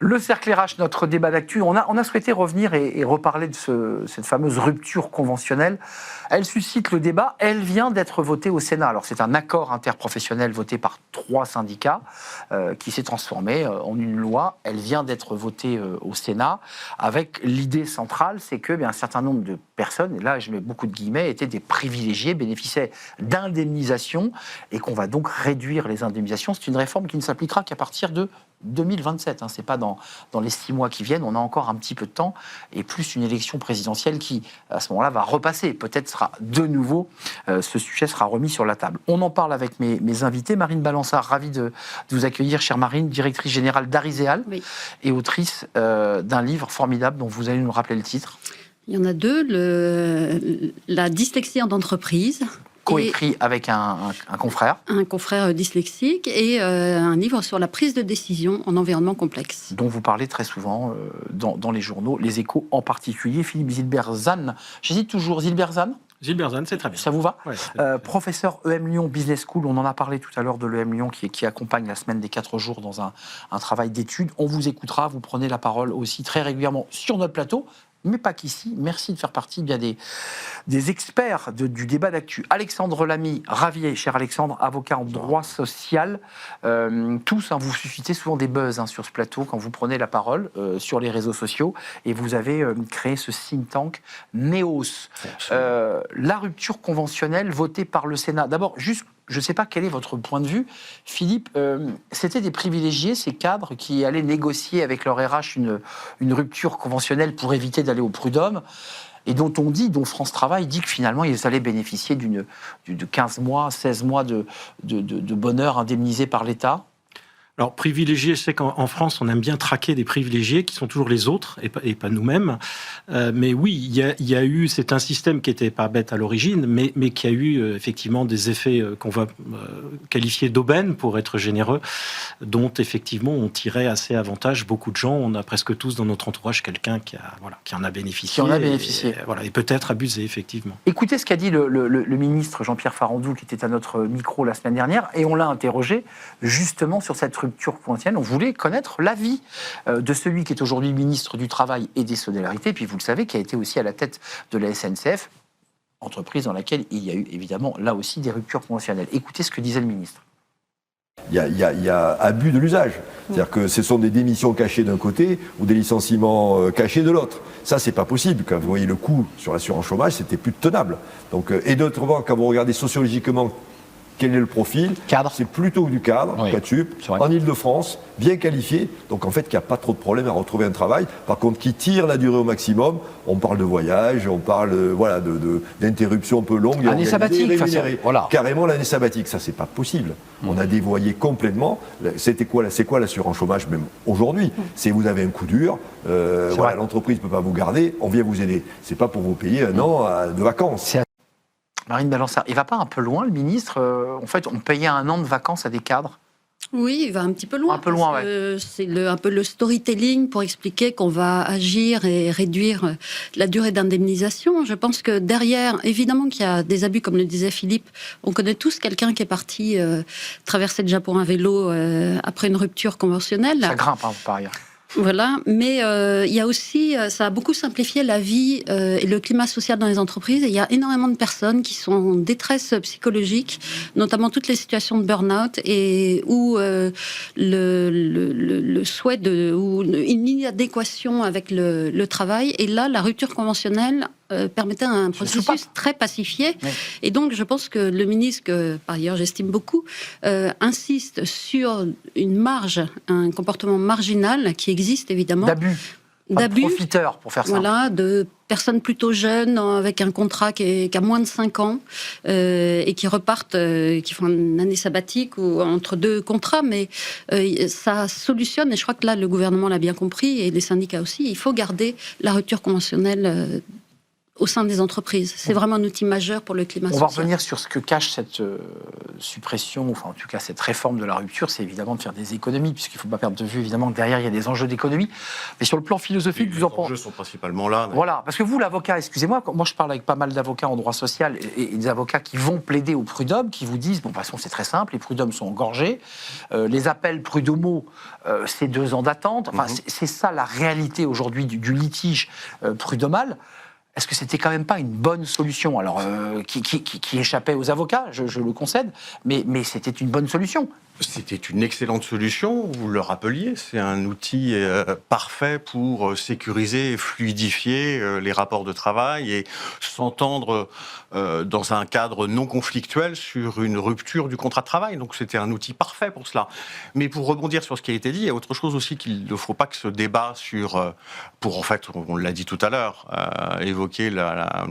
Le cercle RH, notre débat d'actu, on a souhaité revenir et reparler de cette fameuse rupture conventionnelle. Elle suscite le débat, elle vient d'être votée au Sénat. Alors c'est un accord interprofessionnel voté par 3 syndicats qui s'est transformé en une loi. Elle vient d'être votée au Sénat avec l'idée centrale, c'est que un certain nombre de personnes, et là je mets beaucoup de guillemets, étaient des privilégiés, bénéficiaient d'indemnisations et qu'on va donc réduire les indemnisations. C'est une réforme qui ne s'appliquera qu'à partir de 2027, c'est pas dans les 6 mois qui viennent, on a encore un petit peu de temps, et plus une élection présidentielle qui, à ce moment-là, va repasser. Peut-être sera de nouveau, ce sujet sera remis sur la table. On en parle avec mes invités. Marine Balançard, ravie de vous accueillir, chère Marine, directrice générale d'Ariséal, oui, et autrice d'un livre formidable dont vous allez nous rappeler le titre. Il y en a 2, la dyslexie en entreprise. Coécrit avec un confrère. Un confrère dyslexique et un livre sur la prise de décision en environnement complexe. Dont vous parlez très souvent dans les journaux, les Échos en particulier. Philippe Zilberzan, j'hésite toujours, Zilberzan ? Zilberzan, c'est très bien. Ça vous va ? Ouais, professeur EM Lyon Business School, on en a parlé tout à l'heure de l'EM Lyon qui accompagne la semaine des 4 jours dans un travail d'études. On vous écoutera, vous prenez la parole aussi très régulièrement sur notre plateau. Mais pas qu'ici. Merci de faire partie bien des experts du débat d'actu. Alexandre Lamy, ravi, cher Alexandre, avocat en droit social. Tous, vous suscitez souvent des buzz sur ce plateau quand vous prenez la parole sur les réseaux sociaux. Et vous avez créé ce think tank NEOS. La rupture conventionnelle votée par le Sénat. D'abord, juste, je ne sais pas quel est votre point de vue. Philippe, c'était des privilégiés, ces cadres qui allaient négocier avec leur RH une rupture conventionnelle pour éviter d'aller au prud'homme, et dont France Travail dit que finalement ils allaient bénéficier de 15 mois, 16 mois de bonheur indemnisé par l'État. Alors, privilégiés, je sais qu'en France, on aime bien traquer des privilégiés qui sont toujours les autres et pas nous-mêmes. Mais oui, il y a eu, c'est un système qui n'était pas bête à l'origine, mais qui a eu effectivement des effets qu'on va qualifier d'aubaine, pour être généreux, dont effectivement on tirait assez avantage beaucoup de gens. On a presque tous dans notre entourage quelqu'un qui en a bénéficié. Qui en a bénéficié. Et peut-être abusé, effectivement. Écoutez ce qu'a dit le ministre Jean-Pierre Farandou, qui était à notre micro la semaine dernière, et on l'a interrogé justement sur cette rupture conventionnelle. On voulait connaître l'avis de celui qui est aujourd'hui ministre du Travail et des Solidarités, puis vous le savez, qui a été aussi à la tête de la SNCF, entreprise dans laquelle il y a eu évidemment là aussi des ruptures conventionnelles. Écoutez ce que disait le ministre. Il y a abus de l'usage. C'est-à-dire que ce sont des démissions cachées d'un côté ou des licenciements cachés de l'autre. Ça, c'est pas possible. Quand vous voyez le coût sur l'assurance chômage, c'était plus tenable. Donc, et d'autre part, quand vous regardez sociologiquement quel est le profil, c'est plutôt du cadre, oui, CATUP, en Ile-de-France, bien qualifié. Donc en fait, il n'y a pas trop de problème à retrouver un travail. Par contre, qui tire la durée au maximum, on parle de voyage, on parle d'interruptions un peu longues. Année sabbatique, voilà. Carrément l'année sabbatique, ça c'est pas possible. On a dévoyé complètement. C'est quoi l'assurance chômage même aujourd'hui? C'est vous avez un coup dur, l'entreprise ne peut pas vous garder, on vient vous aider. C'est pas pour vous payer un an de vacances. Marine Balançard, il ne va pas un peu loin, le ministre En fait, on payait un an de vacances à des cadres. Oui, il va un petit peu loin. Un peu loin, C'est un peu le storytelling pour expliquer qu'on va agir et réduire la durée d'indemnisation. Je pense que derrière, évidemment qu'il y a des abus, comme le disait Philippe. On connaît tous quelqu'un qui est parti traverser le Japon à vélo après une rupture conventionnelle. Ça grimpe, par ailleurs. Voilà, mais il y a aussi, ça a beaucoup simplifié la vie et le climat social dans les entreprises. Et il y a énormément de personnes qui sont en détresse psychologique, notamment toutes les situations de burn-out et où le souhait ou une inadéquation avec le travail. Et là, la rupture conventionnelle permettait un processus très pacifié. Oui. Et donc, je pense que le ministre, que par ailleurs j'estime beaucoup, insiste sur une marge, un comportement marginal qui existe évidemment. D'abus, profiteurs, pour faire ça. Voilà, de personnes plutôt jeunes, avec un contrat qui a moins de 5 ans, et qui repartent, qui font une année sabbatique ou entre 2 contrats, mais ça solutionne, et je crois que là, le gouvernement l'a bien compris, et les syndicats aussi, il faut garder la rupture conventionnelle au sein des entreprises. C'est vraiment un outil majeur pour le climat social. On va revenir sur ce que cache cette suppression, enfin en tout cas cette réforme de la rupture, c'est évidemment de faire des économies, puisqu'il ne faut pas perdre de vue évidemment que derrière il y a des enjeux d'économie. Mais sur le plan philosophique, vous en pensez... Les enjeux sont principalement là. Voilà, parce que vous, l'avocat, excusez-moi, moi je parle avec pas mal d'avocats en droit social et des avocats qui vont plaider au prud'homme, qui vous disent, bon, de toute façon c'est très simple, les prud'hommes sont engorgés, les appels prud'homaux, c'est 2 ans d'attente, enfin c'est ça la réalité aujourd'hui du litige prud'homal. Est-ce que c'était quand même pas une bonne solution? Alors, qui échappait aux avocats, je le concède, mais c'était une bonne solution. C'était une excellente solution, vous le rappeliez, c'est un outil parfait pour sécuriser et fluidifier les rapports de travail et s'entendre dans un cadre non conflictuel sur une rupture du contrat de travail. Donc c'était un outil parfait pour cela. Mais pour rebondir sur ce qui a été dit, il y a autre chose aussi qu'il ne faut pas que ce débat sur, pour en fait, on l'a dit tout à l'heure, évoquer la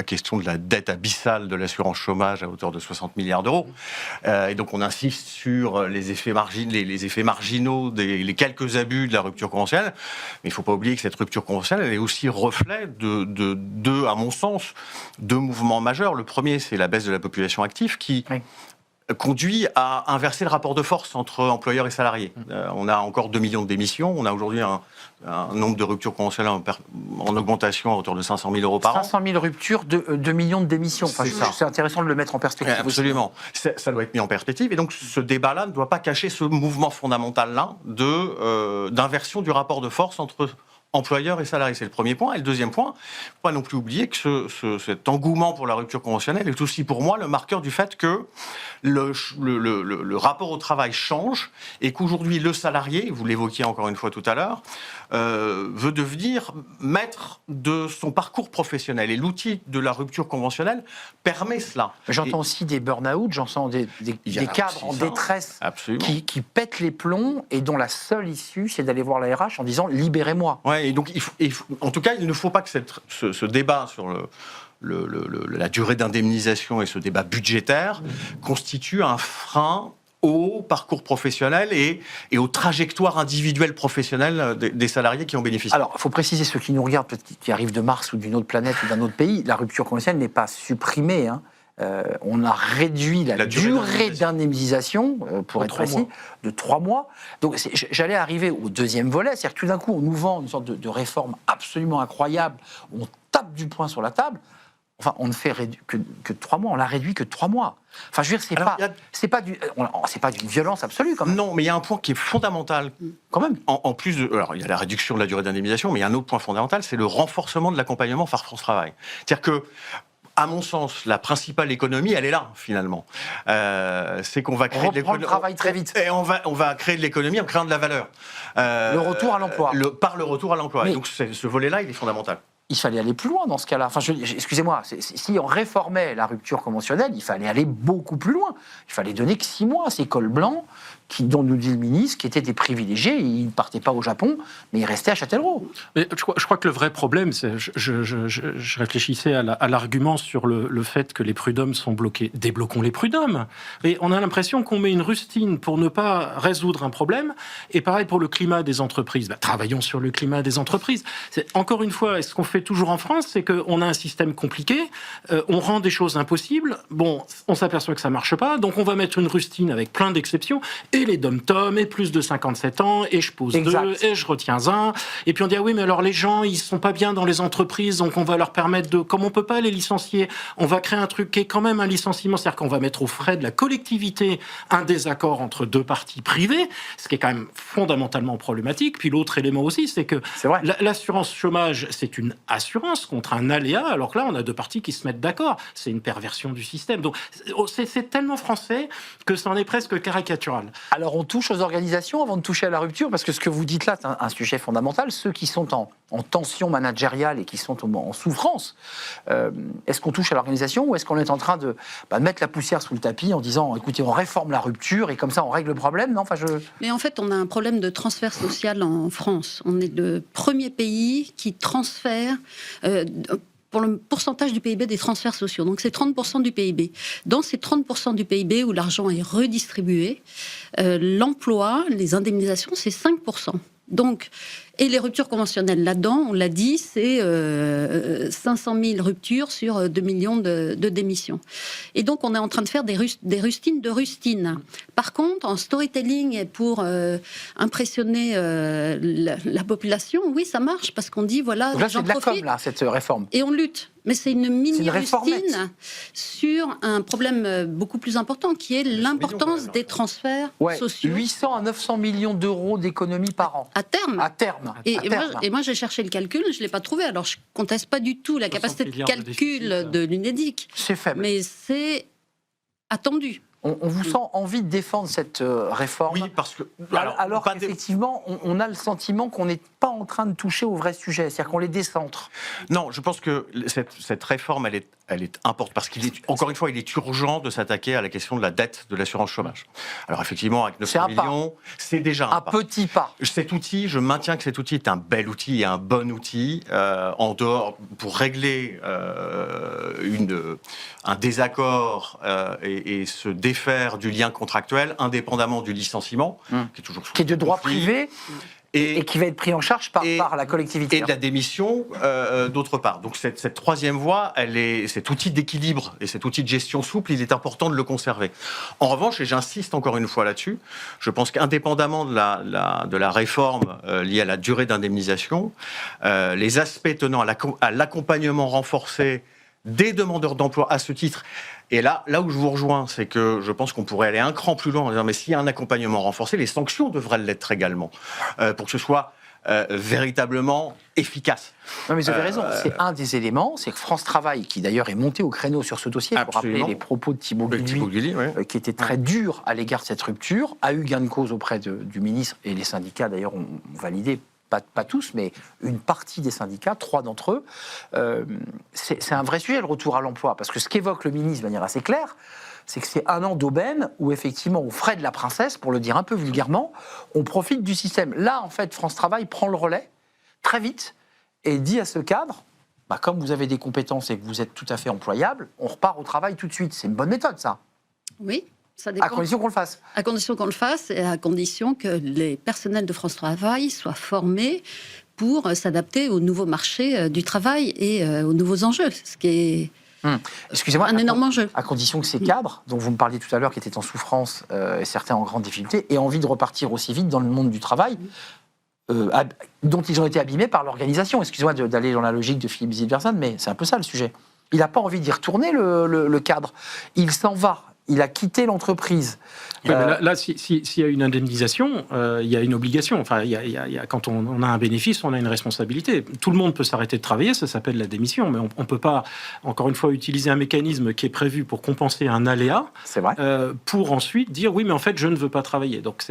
question de la dette abyssale de l'assurance chômage à hauteur de 60 milliards d'euros. Et donc on insiste sur les effets marginaux, les quelques abus de la rupture conventionnelle. Mais il ne faut pas oublier que cette rupture conventionnelle, elle est aussi reflet de, à mon sens, 2 mouvements majeurs. Le premier, c'est la baisse de la population active qui conduit à inverser le rapport de force entre employeurs et salariés. On a encore 2 millions de démissions. On a aujourd'hui un nombre de ruptures conventionnelles en augmentation à hauteur de 500 000 euros par an. 500 000 ruptures, 2 millions de démissions. Enfin, c'est intéressant de le mettre en perspective. Absolument. Ça doit être mis en perspective. Et donc, ce débat-là ne doit pas cacher ce mouvement fondamental-là d'inversion du rapport de force entre employeurs et salariés. C'est le premier point. Et le deuxième point, il ne faut pas non plus oublier que cet engouement pour la rupture conventionnelle est aussi pour moi le marqueur du fait que le rapport au travail change et qu'aujourd'hui le salarié, vous l'évoquiez encore une fois tout à l'heure, veut devenir maître de son parcours professionnel. Et l'outil de la rupture conventionnelle permet cela. J'entends aussi des burn-out, j'entends des cadres en détresse qui pètent les plombs et dont la seule issue, c'est d'aller voir la RH en disant « libérez-moi ». Ouais, et donc, en tout cas, il ne faut pas que ce débat sur la durée d'indemnisation et ce débat budgétaire constitue un frein au parcours professionnel et aux trajectoires individuelles professionnelles des salariés qui en bénéficient. Alors, il faut préciser, ceux qui nous regardent, peut-être qui arrivent de Mars ou d'une autre planète ou d'un autre pays, la rupture conventionnelle n'est pas supprimée, hein. On a réduit la durée d'indemnisation, pour être précis, de 3 mois. Donc j'allais arriver au deuxième volet, c'est-à-dire que tout d'un coup on nous vend une sorte de réforme absolument incroyable, où on tape du poing sur la table. Enfin, on ne fait que 3 mois, on l'a réduit que 3 mois. Enfin, je veux dire, c'est pas d'une violence absolue, quand même. Non, mais il y a un point qui est fondamental, quand même. En plus de, alors il y a la réduction de la durée d'indemnisation, mais il y a un autre point fondamental, c'est le renforcement de l'accompagnement par France Travail. C'est-à-dire que, à mon sens, la principale économie, elle est là, finalement. C'est qu'on va créer de l'économie. Le travail très vite. Et on va créer de l'économie en créant de la valeur. Le retour à l'emploi. Par le retour à l'emploi. Mais donc ce volet-là, il est fondamental. Il fallait aller plus loin dans ce cas-là. Enfin, excusez-moi, si on réformait la rupture conventionnelle, il fallait aller beaucoup plus loin. Il fallait donner que 6 mois à ces cols blancs, dont nous dit le ministre, qui étaient des privilégiés. Ils ne partaient pas au Japon, mais ils restaient à Châtellerault. Mais je crois que le vrai problème, c'est, je réfléchissais à l'argument sur le fait que les prud'hommes sont bloqués. Débloquons les prud'hommes. Et on a l'impression qu'on met une rustine pour ne pas résoudre un problème. Et pareil pour le climat des entreprises. Travaillons sur le climat des entreprises. Encore une fois, ce qu'on fait toujours en France, c'est qu'on a un système compliqué, on rend des choses impossibles. Bon, on s'aperçoit que ça marche pas, donc on va mettre une rustine avec plein d'exceptions. Et les dom-tom, et plus de 57 ans, et je pose 2, et je retiens 1. Et puis on dit, ah oui, mais alors les gens, ils sont pas bien dans les entreprises, donc on va leur permettre de... Comme on peut pas les licencier, on va créer un truc qui est quand même un licenciement, c'est-à-dire qu'on va mettre aux frais de la collectivité un désaccord entre 2 parties privées, ce qui est quand même fondamentalement problématique. Puis l'autre élément aussi, c'est que l'assurance chômage, c'est une assurance contre un aléa, alors que là, on a 2 parties qui se mettent d'accord. C'est une perversion du système. Donc c'est tellement français que c'en est presque caricatural. Alors on touche aux organisations avant de toucher à la rupture, parce que ce que vous dites là, c'est un sujet fondamental. Ceux qui sont en tension managériale et qui sont en souffrance, est-ce qu'on touche à l'organisation ou est-ce qu'on est en train de mettre la poussière sous le tapis en disant, écoutez, on réforme la rupture et comme ça on règle le problème? Non, Mais en fait, on a un problème de transfert social en France. On est le premier pays qui transfère... pour le pourcentage du PIB des transferts sociaux. Donc c'est 30% du PIB. Dans ces 30% du PIB où l'argent est redistribué, l'emploi, les indemnisations, c'est 5%. Donc Et les ruptures conventionnelles là-dedans, on l'a dit, c'est 500 000 ruptures sur 2 millions de démissions. Et donc, on est en train de faire des rustines de rustines. Par contre, en storytelling et pour impressionner la population, oui, ça marche, parce qu'on dit, voilà, donc là, j'en c'est de la profite. com, là, cette réforme. Et on lutte. Mais c'est une mini-rustine réformette. sur un problème beaucoup plus important, qui est l'importance des transferts sociaux. 800 à 900 millions d'euros d'économies par an. À terme. À terme. Et moi, j'ai cherché le calcul, je ne l'ai pas trouvé. Alors, je ne conteste pas du tout la capacité de calcul de l'UNEDIC. C'est faible. Mais c'est attendu. On vous sent envie de défendre cette réforme. Oui, parce que... Alors qu'effectivement, on a le sentiment qu'on n'est pas en train de toucher au vrai sujet, c'est-à-dire qu'on les décentre. Non, je pense que cette réforme, elle est importante, parce encore une fois, il est urgent de s'attaquer à la question de la dette de l'assurance chômage. Alors effectivement, avec 900 millions, c'est déjà un pas. Petit pas. Cet outil, je maintiens que cet outil est un bel outil et un bon outil, en dehors, pour régler un désaccord et se défaire du lien contractuel, indépendamment du licenciement, qui est de droit privé, et qui va être pris en charge par la collectivité. Et de la démission, d'autre part. Donc cette troisième voie, cet outil d'équilibre et cet outil de gestion souple, il est important de le conserver. En revanche, et j'insiste encore une fois là-dessus, je pense qu'indépendamment de la réforme liée à la durée d'indemnisation, les aspects tenant à l'accompagnement renforcé des demandeurs d'emploi à ce titre. Et là où je vous rejoins, c'est que je pense qu'on pourrait aller un cran plus loin en disant, mais s'il y a un accompagnement renforcé, les sanctions devraient l'être également, pour que ce soit véritablement efficace. Non, mais vous avez raison, c'est un des éléments, c'est que France Travail, qui d'ailleurs est monté au créneau sur ce dossier, pour rappeler les propos de Thibault Guilluy, qui étaient très durs à l'égard de cette rupture, a eu gain de cause auprès du ministre, et les syndicats d'ailleurs ont validé. Pas tous, mais une partie des syndicats, 3 d'entre eux, c'est un vrai sujet, le retour à l'emploi. Parce que ce qu'évoque le ministre de manière assez claire, c'est que c'est un an d'aubaine où, effectivement, aux frais de la princesse, pour le dire un peu vulgairement, on profite du système. Là, en fait, France Travail prend le relais très vite et dit à ce cadre, comme vous avez des compétences et que vous êtes tout à fait employable, on repart au travail tout de suite. C'est une bonne méthode, ça. Oui. Ça dépend. À condition qu'on le fasse. À condition qu'on le fasse et à condition que les personnels de France Travail soient formés pour s'adapter au nouveau marché du travail et aux nouveaux enjeux, ce qui est Excusez-moi, un énorme enjeu. À condition que ces cadres, dont vous me parliez tout à l'heure, qui étaient en souffrance et certains en grande difficulté, aient envie de repartir aussi vite dans le monde du travail, dont ils ont été abîmés par l'organisation. Excusez-moi d'aller dans la logique de Philippe Zilberson, mais c'est un peu ça le sujet. Il n'a pas envie d'y retourner, le cadre. Il s'en va. Il a quitté l'entreprise. Oui, mais là, s'il y a une indemnisation, il y a une obligation. Enfin, quand on a un bénéfice, on a une responsabilité. Tout le monde peut s'arrêter de travailler, ça s'appelle la démission. Mais on ne peut pas, encore une fois, utiliser un mécanisme qui est prévu pour compenser un aléa, pour ensuite dire oui, mais en fait, je ne veux pas travailler. Donc,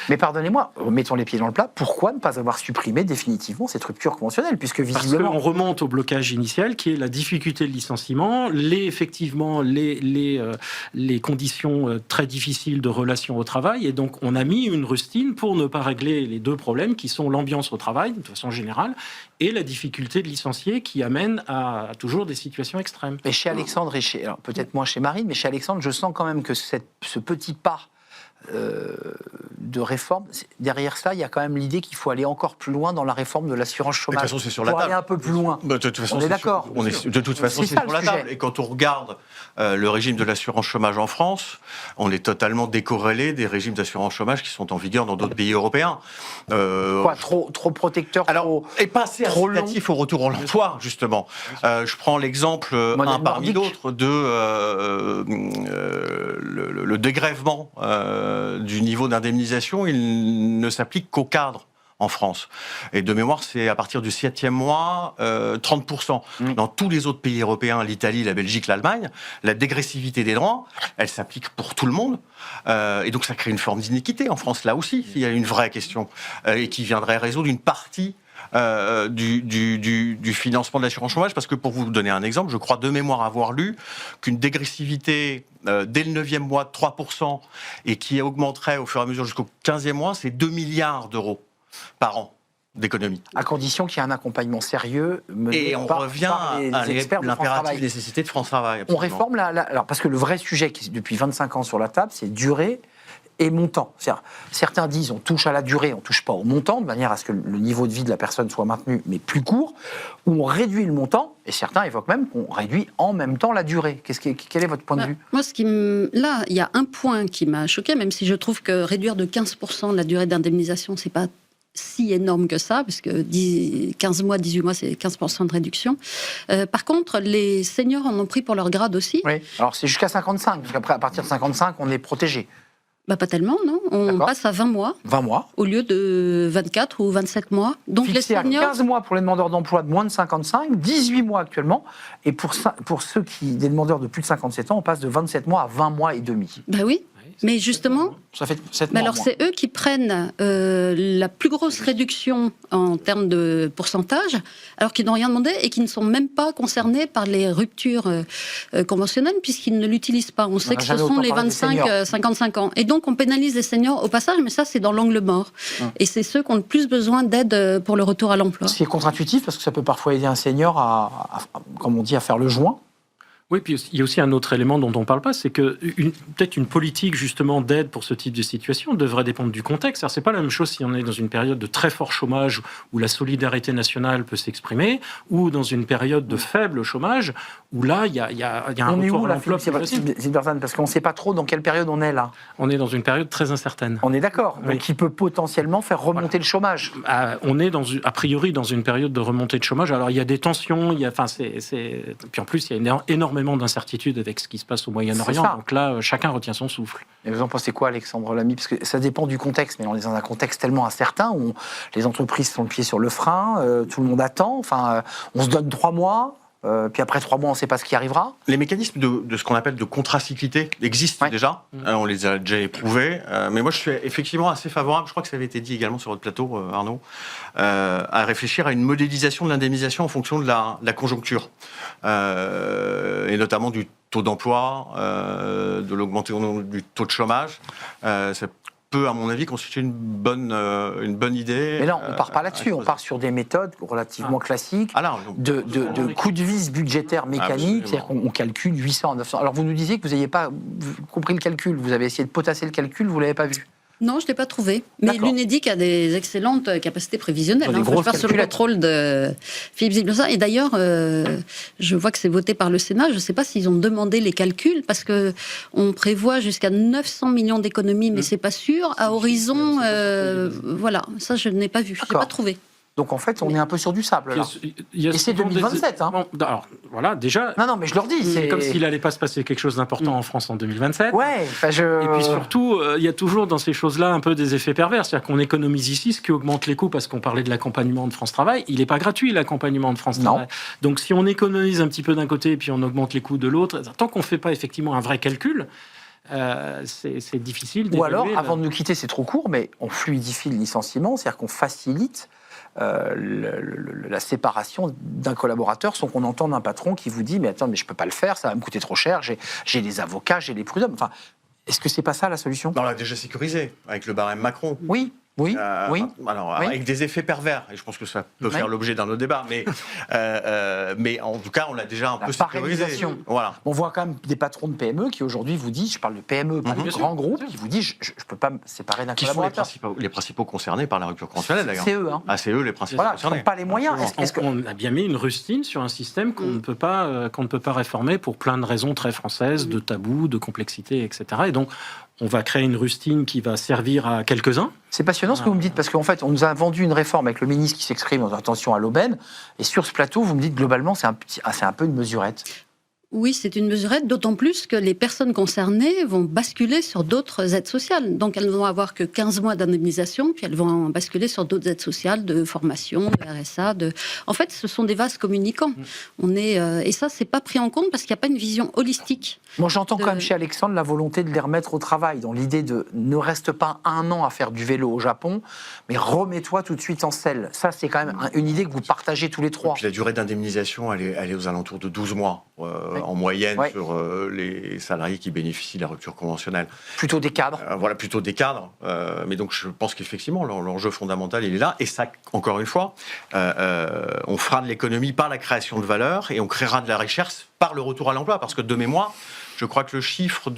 Mais pardonnez-moi, mettons les pieds dans le plat, pourquoi ne pas avoir supprimé définitivement cette rupture conventionnelle, puisque visiblement... Parce qu'on remonte au blocage initial, qui est la difficulté de licenciement, effectivement, les conditions très difficiles de relation au travail, et donc on a mis une rustine pour ne pas régler les deux problèmes qui sont l'ambiance au travail, de façon générale, et la difficulté de licencier qui amène à toujours des situations extrêmes. Et chez Alexandre, et alors peut-être moins chez Marine, mais chez Alexandre, je sens quand même que ce petit pas de réforme, derrière ça, il y a quand même l'idée qu'il faut aller encore plus loin dans la réforme de l'assurance chômage. De toute façon, c'est sur pour la aller table. un peu plus loin. De toute façon, on est d'accord. De toute façon, c'est sur la table. Et quand on regarde le régime de l'assurance chômage en France, on est totalement décorrélé des régimes d'assurance chômage qui sont en vigueur dans d'autres pays européens. Trop protecteur, et pas assez incitatif au retour en l'emploi, justement. Je prends l'exemple, un parmi d'autres, de le dégrèvement du niveau d'indemnisation. Il ne s'applique qu'aux cadres en France. Et de mémoire, c'est à partir du 7e mois, 30%. Dans tous les autres pays européens, l'Italie, la Belgique, l'Allemagne, la dégressivité des droits, elle s'applique pour tout le monde. Et donc ça crée une forme d'iniquité en France, là aussi. Il y a une vraie question et qui viendrait résoudre une partie du financement de l'assurance chômage, parce que pour vous donner un exemple, je crois de mémoire avoir lu qu'une dégressivité dès le 9e mois de 3% et qui augmenterait au fur et à mesure jusqu'au 15e mois, c'est 2 milliards d'euros par an d'économie. À condition qu'il y ait un accompagnement sérieux mené et on par revient les experts de France l'impérative Travail. nécessité de France Travail. On réforme alors parce que le vrai sujet qui est depuis 25 ans sur la table, c'est durée et montant. C'est-à-dire, certains disent on touche à la durée, on touche pas au montant, de manière à ce que le niveau de vie de la personne soit maintenu, mais plus court, ou on réduit le montant, et certains évoquent même qu'on réduit en même temps la durée. Quel est votre point de vue ? Moi, là, il y a un point qui m'a choqué, même si je trouve que réduire de 15% la durée d'indemnisation, c'est pas si énorme que ça, parce que 15 mois, 18 mois, c'est 15% de réduction. Par contre, les seniors en ont pris pour leur grade aussi. Oui, alors c'est jusqu'à 55, parce qu'après, à partir de 55, on est protégé. Pas tellement, non. On passe à 20 mois. 20 mois. Au lieu de 24 ou 27 mois. Donc fixé les seniors... à 15 mois pour les demandeurs d'emploi de moins de 55, 18 mois actuellement, et pour ceux des demandeurs de plus de 57 ans, on passe de 27 mois à 20 mois et demi. Ben oui. Mais justement, ça fait 7 mois. Alors c'est eux qui prennent la plus grosse réduction en termes de pourcentage, alors qu'ils n'ont rien demandé et qui ne sont même pas concernés par les ruptures conventionnelles puisqu'ils ne l'utilisent pas. On sait que ce sont les 25-55 ans. Et donc on pénalise les seniors au passage, mais ça c'est dans l'angle mort. Et c'est ceux qui ont le plus besoin d'aide pour le retour à l'emploi. C'est contre-intuitif parce que ça peut parfois aider un senior comme on dit, à faire le joint. Oui, puis il y a aussi un autre élément dont on ne parle pas, c'est que peut-être une politique justement d'aide pour ce type de situation devrait dépendre du contexte. Alors, c'est pas la même chose si on est dans une période de très fort chômage où la solidarité nationale peut s'exprimer, ou dans une période de faible chômage où là, il y a un retour à l'emploi plus facile. Parce qu'on ne sait pas trop dans quelle période on est là. On est dans une période très incertaine. On est d'accord. Oui. Donc, qui peut potentiellement faire remonter le chômage. On est a priori dans une période de remontée de chômage. Alors, il y a des tensions, puis en plus, il y a énormément d'incertitudes avec ce qui se passe au Moyen-Orient. Donc là, chacun retient son souffle. Et vous en pensez quoi, Alexandre Lamy ? Parce que ça dépend du contexte, mais on est dans un contexte tellement incertain où les entreprises sont le pied sur le frein, tout le monde attend, on se donne 3 mois. Puis après 3 mois, on ne sait pas ce qui arrivera. Les mécanismes de ce qu'on appelle de contracyclité existent déjà. On les a déjà éprouvés. Mais moi, je suis effectivement assez favorable, je crois que ça avait été dit également sur votre plateau, Arnaud, à réfléchir à une modélisation de l'indemnisation en fonction de la conjoncture. Et notamment du taux d'emploi, de l'augmentation du taux de chômage. Ça peut, à mon avis, constituer une bonne idée. Mais là, on ne part pas là-dessus. On part sur des méthodes relativement classiques de coût de vis budgétaire mécanique. C'est-à-dire qu'on calcule 800 à 900. Alors, vous nous disiez que vous n'aviez pas compris le calcul. Vous avez essayé de potasser le calcul, vous ne l'avez pas vu. Non, je ne l'ai pas trouvé. Mais l'UNEDIC a des excellentes capacités prévisionnelles. Il faut faire sur le contrôle de Philippe Zilberstein. Et d'ailleurs, je vois que c'est voté par le Sénat. Je ne sais pas s'ils ont demandé les calculs, parce qu'on prévoit jusqu'à 900 millions d'économies, mais ce n'est pas sûr. À horizon, voilà, ça je n'ai pas vu. Je n'ai pas trouvé. Donc en fait, on est un peu sur du sable, là. Et c'est 2027, hein. Alors, voilà, déjà... Non, mais je leur dis, c'est... Comme s'il n'allait pas se passer quelque chose d'important en France en 2027. Ouais, Et puis surtout, il y a toujours dans ces choses-là un peu des effets pervers. C'est-à-dire qu'on économise ici, ce qui augmente les coûts, parce qu'on parlait de l'accompagnement de France Travail. Il n'est pas gratuit, l'accompagnement de France Travail. Donc si on économise un petit peu d'un côté et puis on augmente les coûts de l'autre, tant qu'on ne fait pas effectivement un vrai calcul... c'est difficile d'évaluer. Ou alors, avant de nous quitter, c'est trop court, mais on fluidifie le licenciement, c'est-à-dire qu'on facilite la séparation d'un collaborateur sans qu'on entende un patron qui vous dit « mais attends, mais je ne peux pas le faire, ça va me coûter trop cher, j'ai des avocats, j'ai des prud'hommes ». Enfin, est-ce que ce n'est pas ça la solution ? On l'a déjà sécurisé avec le barème Macron. Oui. Alors, avec des effets pervers, et je pense que ça peut faire l'objet d'un autre débat, mais en tout cas, on l'a déjà un peu sécurisé. Voilà. On voit quand même des patrons de PME qui aujourd'hui vous disent, je parle de PME, pas de grands groupes, qui vous disent, je ne peux pas me séparer d'un collaborateur. Qui sont les principaux concernés par la rupture conventionnelle, d'ailleurs. C'est eux. Hein. C'est eux les principaux concernés. Ils n'ont pas les moyens. On a bien mis une rustine sur un système qu'on ne peut pas réformer pour plein de raisons très françaises, de tabous, de complexité, etc. Et donc, on va créer une rustine qui va servir à quelques-uns. C'est passionnant ce que vous me dites, parce qu'en fait, on nous a vendu une réforme avec le ministre qui s'exprime en attention à l'aubaine, et sur ce plateau, vous me dites globalement, c'est un peu une mesurette. Oui, c'est une mesurette, d'autant plus que les personnes concernées vont basculer sur d'autres aides sociales. Donc, elles ne vont avoir que 15 mois d'indemnisation, puis elles vont basculer sur d'autres aides sociales, de formation, de RSA. En fait, ce sont des vases communicants. Et ça, c'est pas pris en compte parce qu'il n'y a pas une vision holistique. Moi, j'entends quand même chez Alexandre la volonté de les remettre au travail, dans l'idée de ne reste pas 1 an à faire du vélo au Japon, mais remets-toi tout de suite en selle. Ça, c'est quand même une idée que vous partagez tous les 3. Et puis la durée d'indemnisation, elle est aux alentours de 12 mois. En moyenne sur les salariés qui bénéficient de la rupture conventionnelle. Plutôt des cadres. Voilà, plutôt des cadres. Mais donc je pense qu'effectivement, l'enjeu fondamental, il est là. Et ça, encore une fois, on fera de l'économie par la création de valeur et on créera de la richesse par le retour à l'emploi. Parce que de mémoire, Je crois que le chiffre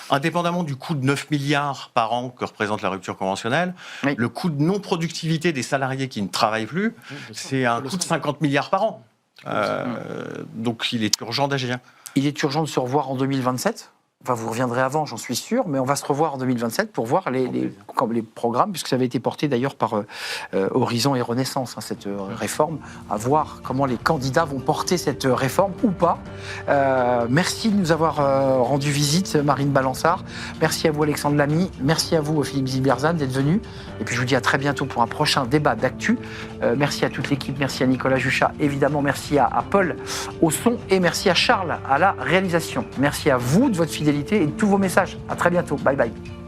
indépendamment du coût de 9 milliards par an que représente la rupture conventionnelle, oui. le coût de non-productivité des salariés qui ne travaillent plus, c'est un coût de 50 milliards par an. Donc il est urgent d'agir. Il est urgent de se revoir en 2027. Enfin, vous reviendrez avant, j'en suis sûr, mais on va se revoir en 2027 pour voir les programmes, puisque ça avait été porté d'ailleurs par Horizon et Renaissance, cette réforme, à voir comment les candidats vont porter cette réforme ou pas. Merci de nous avoir rendu visite, Marine Balançard. Merci à vous, Alexandre Lamy. Merci à vous, Philippe Zilberzan, d'être venu. Et puis je vous dis à très bientôt pour un prochain débat d'actu. Merci à toute l'équipe, merci à Nicolas Juchat, évidemment, merci à Paul au son et merci à Charles à la réalisation. Merci à vous de votre fidélité et de tous vos messages. À très bientôt. Bye bye.